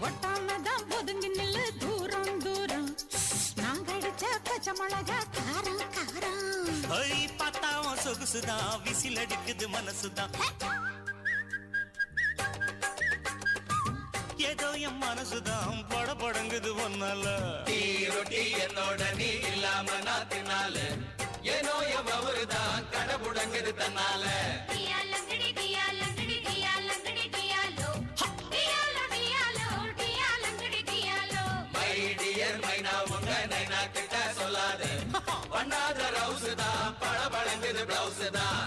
ஒட்டாமதான் ஒதுங்கி நில்லு தூரம் தூரம் நான் கடிச்ச பச்சை மிளகா காரம் காரம் பார்த்தாவும் சொகுசுதான் விசில் அடிக்குது மனசுதான் ஏதோ என் மனசுதான் படபடங்குது ஒன்னால ரொட்டி என்னோட நீ இல்லாம நான் தின்னால ஏனோ எவருதான் கடபுடங்குது தன்னால மை டியர் மைனா உங்க நைனா கிட்ட சொல்லாத பண்ணாத ரவுஸ் தான் படபடங்குது பிளவுஸ் தான்